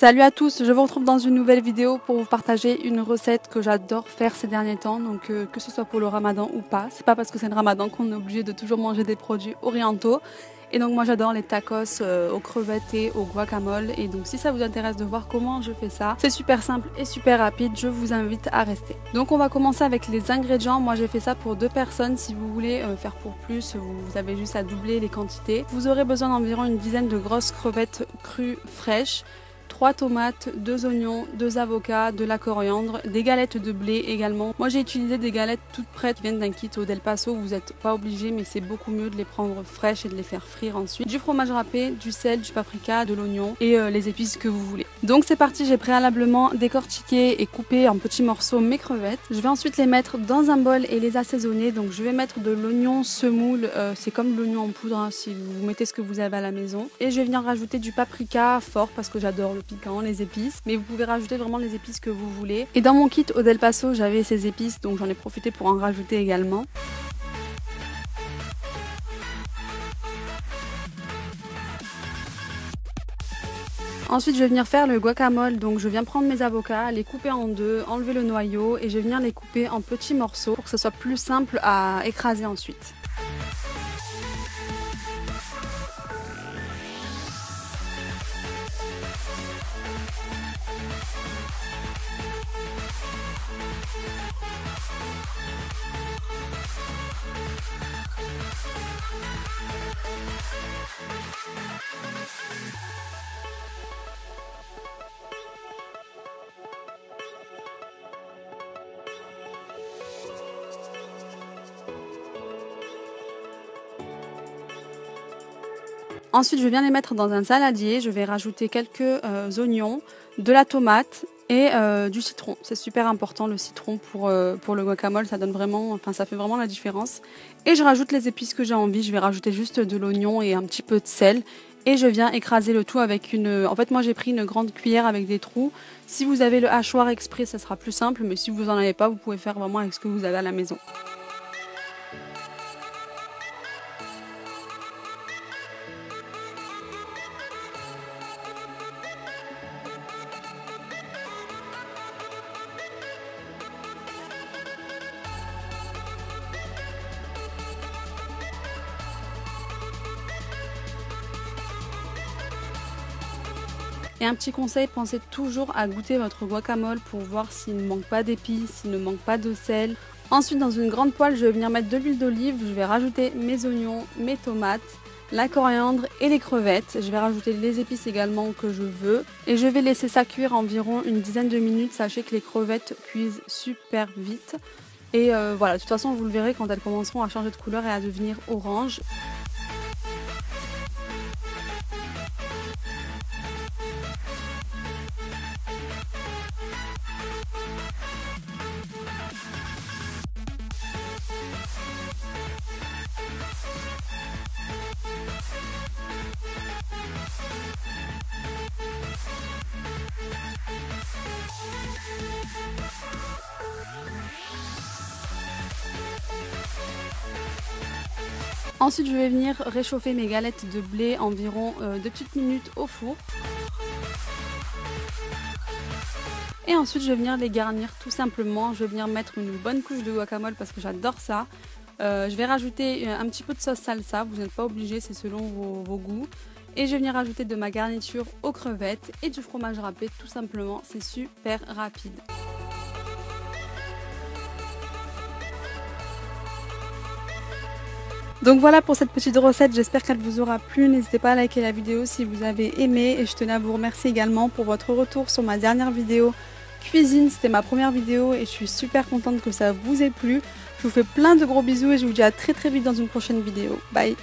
Salut à tous, je vous retrouve dans une nouvelle vidéo pour vous partager une recette que j'adore faire ces derniers temps, donc que ce soit pour le ramadan ou pas. C'est pas parce que c'est le ramadan qu'on est obligé de toujours manger des produits orientaux. Et donc moi j'adore les tacos aux crevettes et au guacamole. Et donc si ça vous intéresse de voir comment je fais ça, c'est super simple et super rapide, je vous invite à rester. Donc on va commencer avec les ingrédients. Moi j'ai fait ça pour 2 personnes. Si vous voulez faire pour plus, vous avez juste à doubler les quantités. Vous aurez besoin d'environ une dizaine de grosses crevettes crues fraîches, 3 tomates, 2 oignons, 2 avocats, de la coriandre, des galettes de blé également. Moi j'ai utilisé des galettes toutes prêtes qui viennent d'un kit au Del Paso, vous n'êtes pas obligé mais c'est beaucoup mieux de les prendre fraîches et de les faire frire ensuite. Du fromage râpé, du sel, du paprika, de l'oignon et les épices que vous voulez. Donc c'est parti, j'ai préalablement décortiqué et coupé en petits morceaux mes crevettes. Je vais ensuite les mettre dans un bol et les assaisonner. Donc je vais mettre de l'oignon semoule, c'est comme l'oignon en poudre hein, si vous mettez ce que vous avez à la maison. Et je vais venir rajouter du paprika fort parce que j'adore le piquant, les épices, mais vous pouvez rajouter vraiment les épices que vous voulez. Et dans mon kit au Del Paso j'avais ces épices, donc j'en ai profité pour en rajouter également. Ensuite je vais venir faire le guacamole, donc je viens prendre mes avocats, les couper en deux, enlever le noyau et je vais venir les couper en petits morceaux pour que ce soit plus simple à écraser ensuite. Ensuite, je viens les mettre dans un saladier. Je vais rajouter quelques oignons, de la tomate et du citron. C'est super important le citron pour le guacamole. Ça donne vraiment, enfin ça fait vraiment la différence. Et je rajoute les épices que j'ai envie. Je vais rajouter juste de l'oignon et un petit peu de sel. Et je viens écraser le tout avec une... En fait, moi j'ai pris une grande cuillère avec des trous. Si vous avez le hachoir exprès, ça sera plus simple. Mais si vous n'en avez pas, vous pouvez faire vraiment avec ce que vous avez à la maison. Et un petit conseil, pensez toujours à goûter votre guacamole pour voir s'il ne manque pas d'épices, s'il ne manque pas de sel. Ensuite, dans une grande poêle, je vais venir mettre de l'huile d'olive, je vais rajouter mes oignons, mes tomates, la coriandre et les crevettes. Je vais rajouter les épices également que je veux. Et je vais laisser ça cuire environ une dizaine de minutes. Sachez que les crevettes cuisent super vite. Et voilà, de toute façon, vous le verrez quand elles commenceront à changer de couleur et à devenir orange. Ensuite, je vais venir réchauffer mes galettes de blé environ 2 petites minutes au four. Et ensuite, je vais venir les garnir tout simplement. Je vais venir mettre une bonne couche de guacamole parce que j'adore ça. Je vais rajouter un petit peu de sauce salsa. Vous n'êtes pas obligé, c'est selon vos goûts. Et je vais venir rajouter de ma garniture aux crevettes et du fromage râpé tout simplement. C'est super rapide. Donc voilà pour cette petite recette, j'espère qu'elle vous aura plu. N'hésitez pas à liker la vidéo si vous avez aimé. Et je tenais à vous remercier également pour votre retour sur ma dernière vidéo cuisine. C'était ma première vidéo et je suis super contente que ça vous ait plu. Je vous fais plein de gros bisous et je vous dis à très vite dans une prochaine vidéo. Bye!